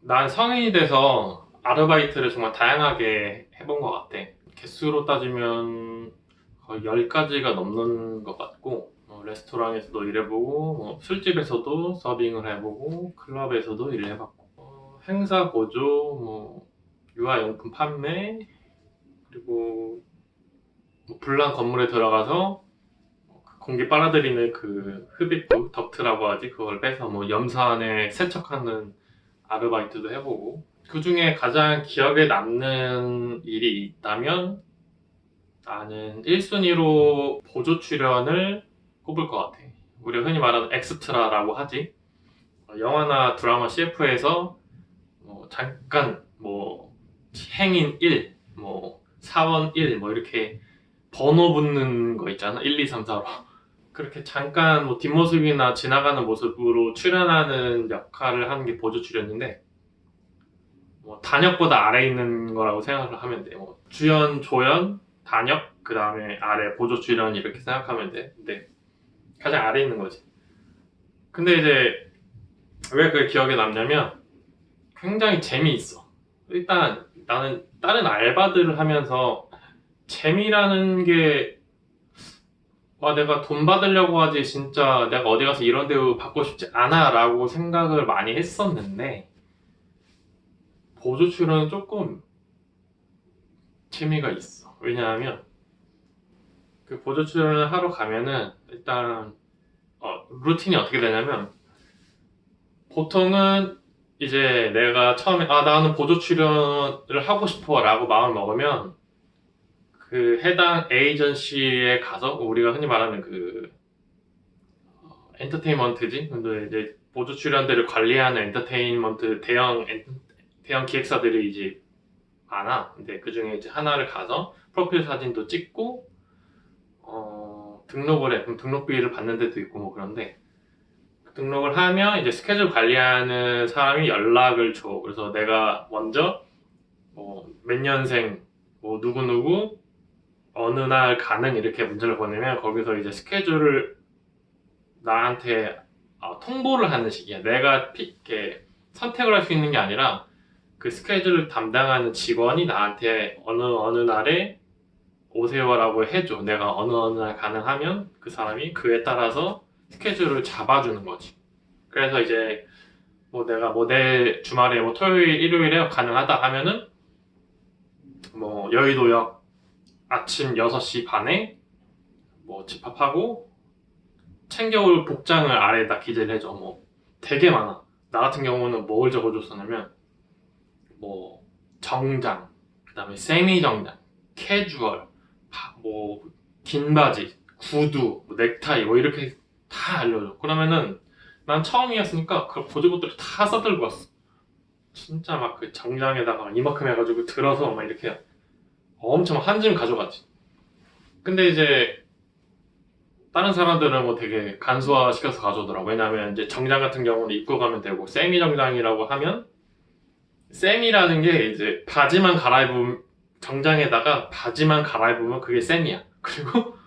난 성인이 돼서 아르바이트를 정말 다양하게 해본 것 같아. 개수로 따지면 거의 10가지가 넘는 것 같고, 레스토랑에서도 일해보고, 술집에서도 서빙을 해보고, 클럽에서도 일을 해봤고, 행사 보조, 유아용품 판매, 그리고 불난 건물에 들어가서 공기 빨아들이는 그 흡입구, 덕트라고 하지, 그걸 빼서 염산에 세척하는 아르바이트도 해보고, 그 중에 가장 기억에 남는 일이 있다면 나는 1순위로 보조 출연을 꼽을 것 같아. 우리가 흔히 말하는 엑스트라라고 하지. 영화나 드라마 CF에서 잠깐 행인 1, 사원 1 이렇게 번호 붙는 거 있잖아. 1, 2, 3, 4로. 그렇게 잠깐 뒷모습이나 지나가는 모습으로 출연하는 역할을 하는 게 보조 출연인데, 단역보다 아래 있는 거라고 생각을 하면 돼. 주연, 조연, 단역, 그 다음에 아래 보조 출연 이렇게 생각하면 돼. 근데 가장 아래 있는 거지. 근데 이제 왜 그게 기억에 남냐면 굉장히 재미있어. 일단 나는 다른 알바들을 하면서 재미라는 게 내가 돈 받으려고 하지 진짜 내가 어디 가서 이런 대우 받고 싶지 않아 라고 생각을 많이 했었는데 보조 출연은 조금 재미가 있어. 왜냐하면 그 보조 출연을 하러 가면은 일단 루틴이 어떻게 되냐면 보통은 이제 내가 처음에 나는 보조 출연을 하고 싶어 라고 마음을 먹으면 그 해당 에이전시에 가서 우리가 흔히 말하는 그 엔터테인먼트지. 근데 이제 보조 출연들을 관리하는 엔터테인먼트 대형 기획사들이 이제 많아. 근데 그 중에 이제 하나를 가서 프로필 사진도 찍고 등록을 해. 그럼 등록비를 받는 데도 있고 그런데 등록을 하면 이제 스케줄 관리하는 사람이 연락을 줘. 그래서 내가 먼저 몇 년생 누구누구 어느 날 가능 이렇게 문자를 보내면 거기서 이제 스케줄을 나한테 통보를 하는 식이야. 내가 이렇게 선택을 할 수 있는 게 아니라 그 스케줄을 담당하는 직원이 나한테 어느 날에 오세요라고 해줘. 내가 어느 날 가능하면 그 사람이 그에 따라서 스케줄을 잡아주는 거지. 그래서 이제 내가 내일 주말에 토요일, 일요일에 가능하다 하면은 여의도역 아침 6시 반에 집합하고 챙겨올 복장을 아래에다 기재를 해줘. 되게 많아. 나 같은 경우는 뭘 적어줬었냐면 정장, 그 다음에 세미 정장, 캐주얼, 긴 바지, 구두, 넥타이 이렇게 다 알려줘. 그러면은 난 처음이었으니까 그 보조것들을 다 싸들고 왔어. 진짜 막 그 정장에다가 이만큼 해가지고 들어서 막 이렇게 엄청 한 짐 가져갔지. 근데 이제 다른 사람들은 되게 간소화 시켜서 가져오더라고. 왜냐면 이제 정장 같은 경우는 입고 가면 되고 세미 정장이라고 하면 세미라는 게 이제 바지만 갈아입으면 정장에다가 바지만 갈아입으면 그게 세미야. 그리고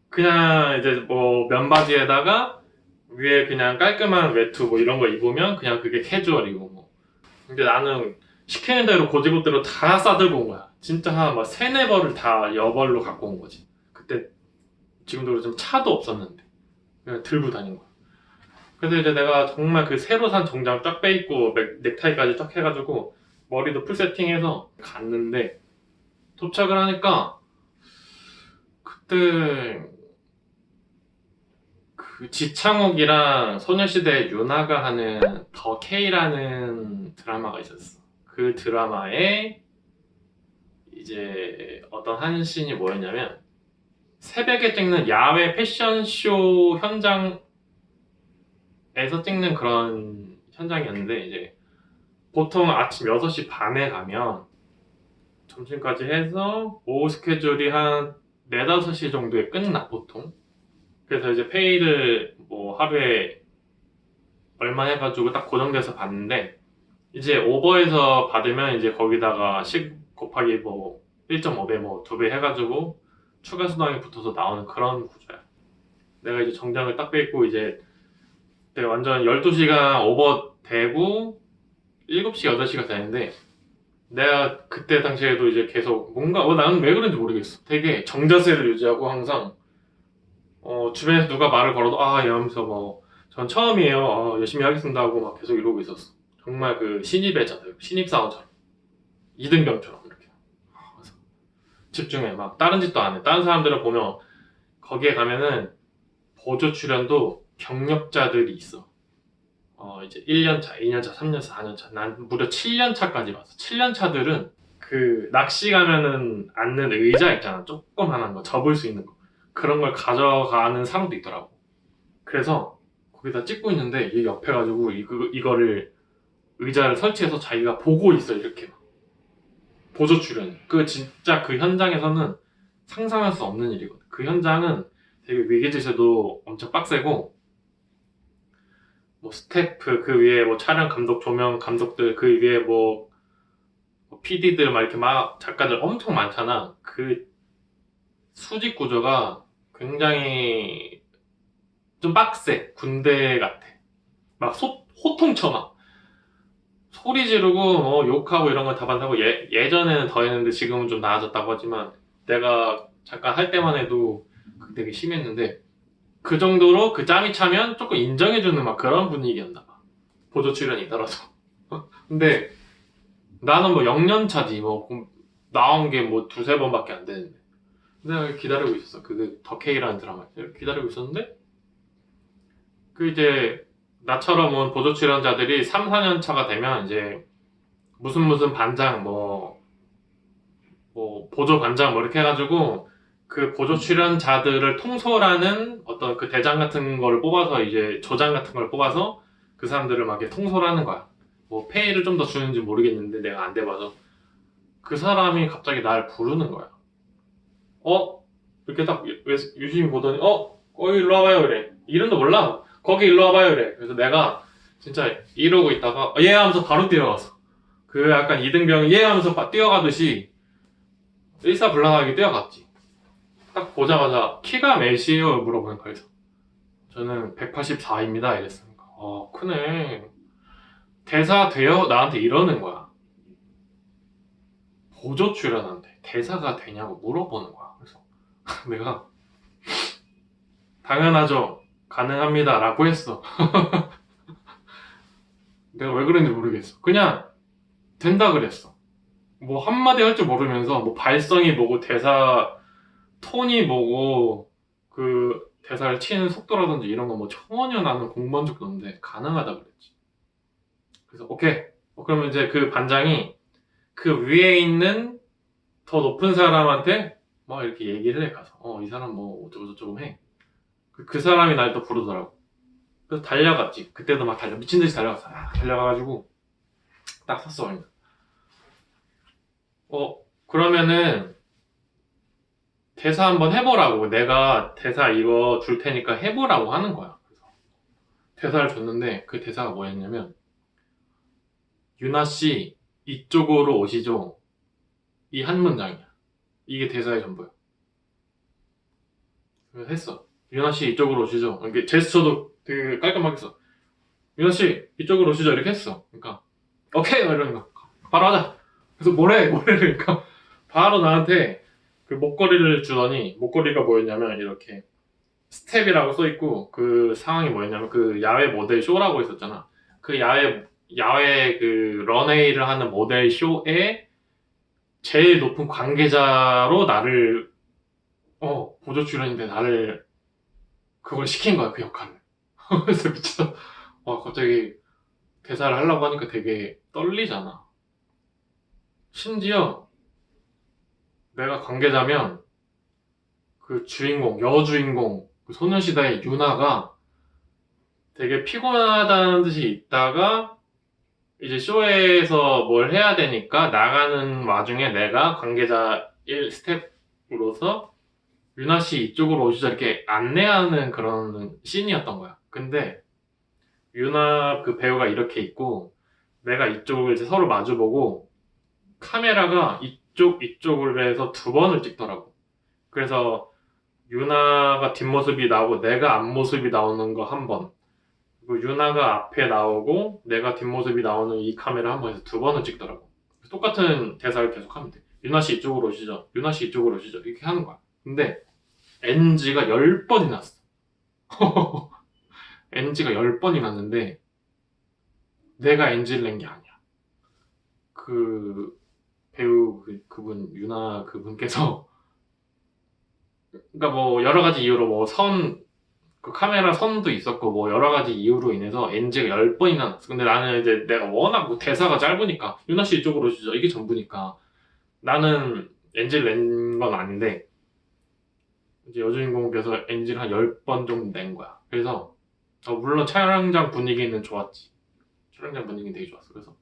그냥 이제 면바지에다가 위에 그냥 깔끔한 외투 이런 거 입으면 그냥 그게 캐주얼이고. 근데 나는 시키는 대로 고지고대로 다 싸들고 온 거야. 진짜 한 세네 벌을 다 여벌로 갖고 온 거지. 그때 지금도 그렇지만 차도 없었는데 그냥 들고 다닌 거야. 그래서 이제 내가 정말 그 새로 산 정장 쫙 빼입고 넥타이까지 쫙 해가지고 머리도 풀 세팅해서 갔는데 도착을 하니까 그때 그 지창욱이랑 소녀시대 유나가 하는 더 K라는 드라마가 있었어. 그 드라마에 이제 어떤 한 씬이 뭐였냐면 새벽에 찍는 야외 패션쇼 현장에서 찍는 그런 현장이었는데 이제 보통 아침 6시 반에 가면 점심까지 해서 오후 스케줄이 한 4, 5시 정도에 끝나 보통. 그래서 이제 페이를 하루에 얼마 해가지고 딱 고정돼서 받는데 이제 오버해서 받으면 이제 거기다가 곱하기 1.5배 2배 해가지고 추가 수당이 붙어서 나오는 그런 구조야. 내가 이제 정장을 딱 빼입고 이제 내가 완전 12시간 오버 되고 7시, 8시가 되는데 내가 그때 당시에도 이제 계속 뭔가 나는 왜 그런지 모르겠어. 되게 정자세를 유지하고 항상 주변에서 누가 말을 걸어도 이러면서 뭐 전 처음이에요. 열심히 하겠습니다 하고 막 계속 이러고 있었어. 정말 그 신입의 자세, 신입사원처럼 이등병처럼 이렇게 그래서 집중해. 막 다른 짓도 안 해. 다른 사람들을 보면 거기에 가면은 보조 출연도 경력자들이 있어. 이제 1년차, 2년차, 3년차, 4년차, 난 무려 7년차까지 봤어. 7년차들은 그 낚시 가면은 앉는 의자 있잖아. 조그만한 거, 접을 수 있는 거. 그런 걸 가져가는 사람도 있더라고. 그래서 거기다 찍고 있는데 얘 옆에 가지고 이거를 의자를 설치해서 자기가 보고 있어. 이렇게 보조 출연. 그 진짜 그 현장에서는 상상할 수 없는 일이거든. 그 현장은 되게 위기질세도 엄청 빡세고 뭐 스태프 그 위에 뭐 촬영 감독, 조명 감독들 그 위에 뭐 PD들 막 이렇게 막 작가들 엄청 많잖아. 그 수직 구조가 굉장히 좀 빡세. 군대 같아. 막 호통쳐 막 소리 지르고 욕하고 이런 걸 다 반사하고 예전에는 더 했는데 지금은 좀 나아졌다고 하지만 내가 잠깐 할 때만 해도 되게 심했는데 그 정도로 그 짬이 차면 조금 인정해주는 막 그런 분위기였나 봐. 보조 출연이 따라서. 근데 나는 뭐 0년차지 뭐 나온 게 뭐 두세 번밖에 안 되는데 내가 기다리고 있었어. 그 더케이라는 드라마 기다리고 있었는데 그 이제 나처럼 온 보조 출연자들이 3, 4년 차가 되면 이제 무슨 반장 뭐 보조 반장 뭐 이렇게 해가지고 그 보조 출연자들을 통솔하는 어떤 그 대장 같은 거를 뽑아서 이제 조장 같은 걸 뽑아서 그 사람들을 막 이렇게 통솔하는 거야. 뭐 페이를 좀 더 주는지 모르겠는데 내가 안 돼봐서 그 사람이 갑자기 날 부르는 거야. 이렇게 딱 유심히 보더니 거기 일로 와봐요 그래. 이름도 몰라. 거기 일로 와봐요 그래. 그래서 내가 진짜 이러고 있다가 예 하면서 바로 뛰어갔어. 그 약간 이등병이 예 하면서 뛰어가듯이 일사불란하게 뛰어갔지. 딱 보자마자 키가 몇이에요? 물어보는 거예요. 저는 184입니다. 이랬으니까 크네. 대사 돼요? 나한테 이러는 거야. 보조 출연한테 대사가 되냐고 물어보는 거야. 그래서 내가 당연하죠. 가능합니다. 라고 했어. 내가 왜 그랬는지 모르겠어. 그냥 된다 그랬어. 뭐 한마디 할 줄 모르면서 뭐 발성이 뭐고 대사 톤이 뭐고 그 대사를 치는 속도라든지 이런 거 뭐 전혀 나는 공부한 적도 없는데 가능하다 그랬지. 그래서 오케이. 그러면 이제 그 반장이 그 위에 있는 더 높은 사람한테 막 이렇게 얘기를 해 가서 이 사람 뭐 어쩌고저쩌고 해. 그 사람이 날 또 부르더라고. 그래서 달려갔지. 그때도 막 미친듯이 달려갔어. 달려가가지고 딱 섰어. 그러니까. 그러면은 대사 한번 해보라고. 내가 대사 이거 줄 테니까 해보라고 하는 거야. 그래서 대사를 줬는데 그 대사가 뭐였냐면 유나씨 이쪽으로 오시죠. 이 한 문장이야. 이게 대사의 전부야. 그래서 했어. 유나씨 이쪽으로 오시죠. 이렇게 제스처도 되게 깔끔하게 했어. 유나씨 이쪽으로 오시죠. 이렇게 했어. 그러니까 오케이 이러는 거. 바로 하자. 그래서 뭐래니까 바로 나한테 그 목걸이를 주더니 목걸이가 뭐였냐면 이렇게 스텝이라고 써있고 그 상황이 뭐였냐면 그 야외 모델 쇼라고 있었잖아. 그 야외 그 런웨이를 하는 모델 쇼에 제일 높은 관계자로 나를 보조 출연인데 나를 그걸 시킨 거야. 그 역할을. 그래서 미쳐. 갑자기 대사를 하려고 하니까 되게 떨리잖아. 심지어 내가 관계자면 그 주인공, 여주인공, 그 소녀시대의 유나가 되게 피곤하다는 듯이 있다가 이제 쇼에서 뭘 해야 되니까 나가는 와중에 내가 관계자 1 스텝으로서 유나씨 이쪽으로 오시죠 이렇게 안내하는 그런 씬이었던 거야. 근데 유나 그 배우가 이렇게 있고 내가 이쪽을 이제 서로 마주보고 카메라가 이쪽으로 해서 2번을 찍더라고. 그래서 유나가 뒷모습이 나오고 내가 앞모습이 나오는 거 1번, 그리고 유나가 앞에 나오고 내가 뒷모습이 나오는 이 카메라 한 번에서 두 번을 찍더라고. 똑같은 대사를 계속 하면 돼. 유나 씨 이쪽으로 오시죠. 유나 씨 이쪽으로 오시죠. 이렇게 하는 거야. 근데 NG가 10번이 났어. NG가 10번이 났는데 내가 NG를 낸 게 아니야. 그 배우 그분 유나 그분께서 그러니까 뭐 여러 가지 이유로 뭐 그 카메라 선도 있었고 뭐 여러 가지 이유로 인해서 NG가 10번이나 났어. 근데 나는 이제 내가 워낙 뭐 대사가 짧으니까 유나 씨 이쪽으로 오시죠. 이게 전부니까 나는 NG를 낸 건 아닌데 이제 여주인공께서 NG를 한 10번 정도 낸 거야. 그래서 물론 촬영장 분위기는 좋았지. 촬영장 분위기는 되게 좋았어. 그래서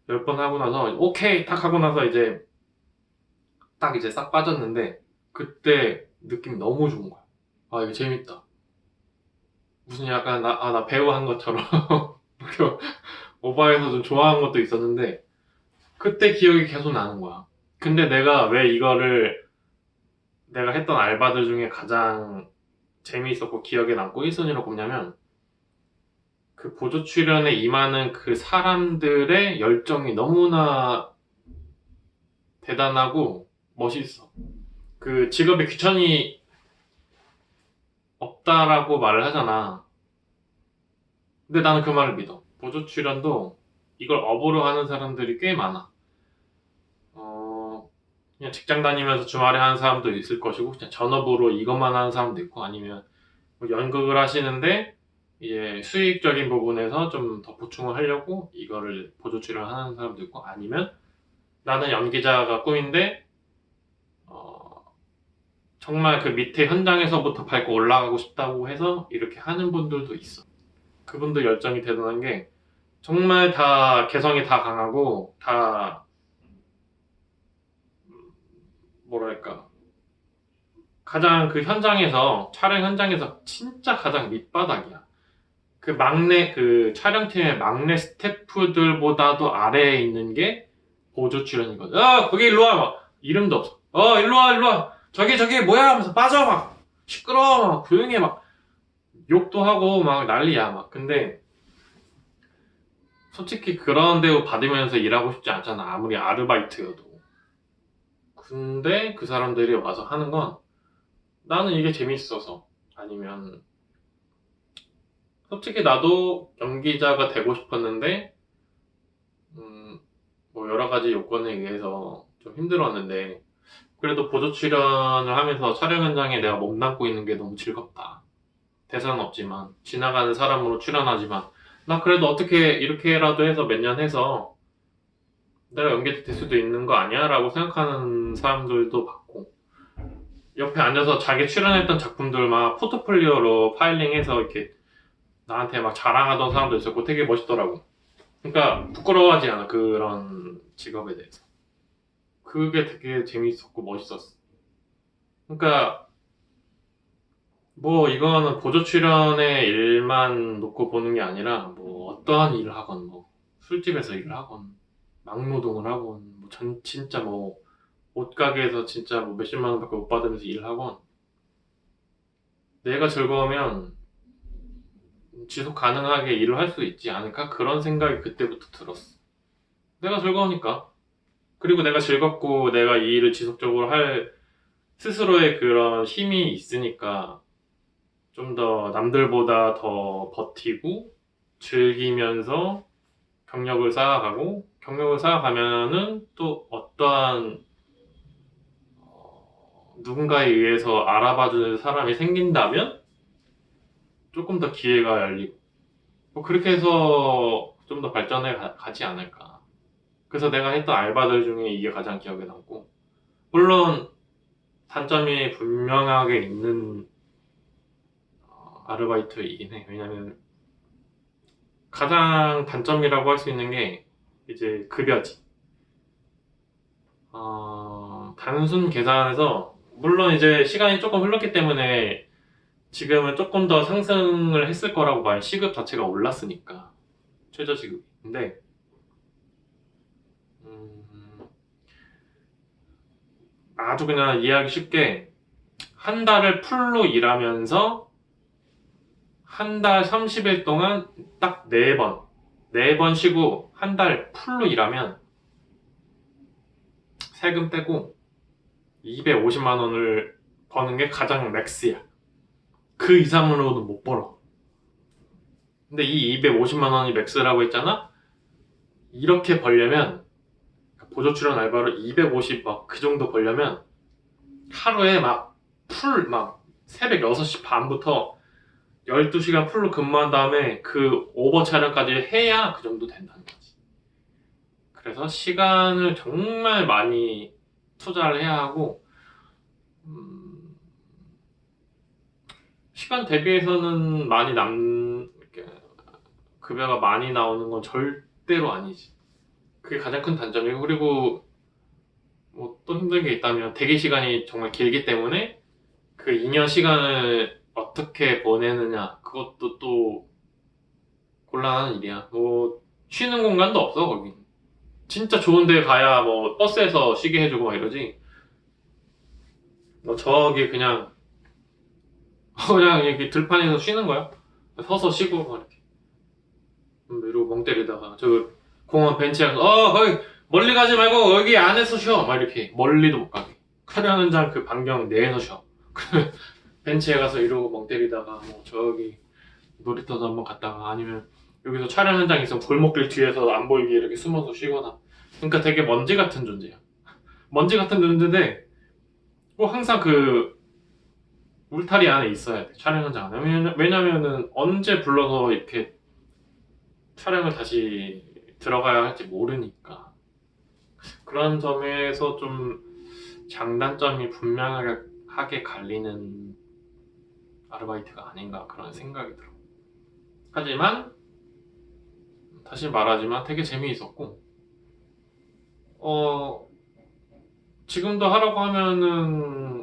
10번 하고 나서 오케이 딱 하고 나서 이제 딱 이제 싹 빠졌는데 그때 느낌이 너무 좋은 거야. 아 이거 재밌다. 무슨 약간 나 배우 한 것처럼 이렇게 오바해서 좀 좋아한 것도 있었는데 그때 기억이 계속 나는 거야. 근데 내가 왜 이거를 내가 했던 알바들 중에 가장 재미있었고 기억에 남고 1순위로 꼽냐면 그 보조 출연에 임하는 그 사람들의 열정이 너무나 대단하고 멋있어. 그 직업에 귀천이 없다라고 말을 하잖아. 근데 나는 그 말을 믿어. 보조 출연도 이걸 업으로 하는 사람들이 꽤 많아. 그냥 직장 다니면서 주말에 하는 사람도 있을 것이고, 그냥 전업으로 이것만 하는 사람도 있고, 아니면 뭐 연극을 하시는데, 이제 수익적인 부분에서 좀 더 보충을 하려고 이거를 보조 출연하는 사람도 있고, 아니면 나는 연기자가 꿈인데, 정말 그 밑에 현장에서부터 밟고 올라가고 싶다고 해서 이렇게 하는 분들도 있어. 그분들 열정이 대단한 게 정말 다 개성이 다 강하고 다 뭐랄까 가장 그 현장에서 촬영 현장에서 진짜 가장 밑바닥이야. 그 막내 그 촬영팀의 막내 스태프들보다도 아래에 있는 게 보조 출연이거든. 거기 일로 와 막 이름도 없어. 일로 와 일로 와 저기 뭐야 하면서 빠져 막 시끄러워 막 조용해 막 욕도 하고 막 난리야 막. 근데 솔직히 그런 대우 받으면서 일하고 싶지 않잖아. 아무리 아르바이트여도. 근데 그 사람들이 와서 하는 건 나는 이게 재밌어서 아니면 솔직히 나도 연기자가 되고 싶었는데 뭐 여러 가지 요건에 의해서 좀 힘들었는데 그래도 보조 출연을 하면서 촬영 현장에 내가 몸담고 있는 게 너무 즐겁다. 대사는 없지만 지나가는 사람으로 출연하지만 나 그래도 어떻게 이렇게라도 해서 몇 년 해서 내가 연기자 될 수도 있는 거 아니야? 라고 생각하는 사람들도 봤고 옆에 앉아서 자기 출연했던 작품들 막 포트폴리오로 파일링해서 이렇게 나한테 막 자랑하던 사람도 있었고 되게 멋있더라고. 그러니까 부끄러워하지 않아 그런 직업에 대해서. 그게 되게 재밌었고 멋있었어. 그러니까 뭐 이거는 보조 출연의 일만 놓고 보는 게 아니라 뭐 어떠한 일을 하건 뭐 술집에서 일을 하건 막노동을 하건 뭐 진짜 뭐 옷가게에서 진짜 뭐 몇십만 원밖에 못 받으면서 일을 하건 내가 즐거우면 지속 가능하게 일을 할 수 있지 않을까? 그런 생각이 그때부터 들었어. 내가 즐거우니까. 그리고 내가 즐겁고 내가 이 일을 지속적으로 할 스스로의 그런 힘이 있으니까 좀 더 남들보다 더 버티고 즐기면서 경력을 쌓아가면은 또 어떠한 누군가에 의해서 알아봐주는 사람이 생긴다면 조금 더 기회가 열리고 뭐 그렇게 해서 좀 더 발전해 가지 않을까. 그래서 내가 했던 알바들 중에 이게 가장 기억에 남고 물론 단점이 분명하게 있는 아르바이트이긴 해. 왜냐면 가장 단점이라고 할 수 있는 게 이제 급여지. 단순 계산해서 물론 이제 시간이 조금 흘렀기 때문에 지금은 조금 더 상승을 했을 거라고 봐요. 시급 자체가 올랐으니까 최저시급이. 근데 아주 그냥 이해하기 쉽게 한 달을 풀로 일하면서 한 달 30일 동안 딱 4번, 4번 쉬고 한 달 풀로 일하면 세금 빼고 250만 원을 버는 게 가장 맥스야. 그 이상으로는 못 벌어. 근데 이 250만 원이 맥스라고 했잖아? 이렇게 벌려면 보조 출연 알바로 250 막 그 정도 벌려면 하루에 막 새벽 6시 반부터 12시간 풀로 근무한 다음에 그 오버 촬영까지 해야 그 정도 된다는 거지. 그래서 시간을 정말 많이 투자를 해야 하고, 시간 대비해서는 이렇게 급여가 많이 나오는 건 절대로 아니지. 그게 가장 큰 단점이고, 그리고 뭐 또 힘든 게 있다면 대기 시간이 정말 길기 때문에 그 2년 시간을 어떻게 보내느냐, 그것도 또 곤란한 일이야. 뭐 쉬는 공간도 없어 거기. 진짜 좋은 데 가야 뭐 버스에서 쉬게 해주고 막 이러지. 뭐 저기 그냥 이렇게 들판에서 쉬는 거야. 서서 쉬고 막 이렇게 이러고 멍 때리다가 저 공원 벤치에 가서 거기 멀리 가지 말고 여기 안에서 쉬어 막 이렇게 멀리도 못 가게. 촬영 현장 그 반경 내에서 쉬어. 그러면 벤치에 가서 이러고 멍 때리다가 뭐 저기 놀이터도 한번 갔다가 아니면 여기서 촬영 현장 있으면 골목길 뒤에서 안 보이게 이렇게 숨어서 쉬거나. 그러니까 되게 먼지 같은 존재야. 먼지 같은 존재인데 꼭 항상 그 울타리 안에 있어야 돼. 촬영 현장 안에. 왜냐면은 언제 불러서 이렇게 촬영을 다시 들어가야 할지 모르니까. 그런 점에서 좀 장단점이 분명하게 갈리는 아르바이트가 아닌가 그런 생각이 들어. 하지만 다시 말하지만 되게 재미있었고, 지금도 하라고 하면은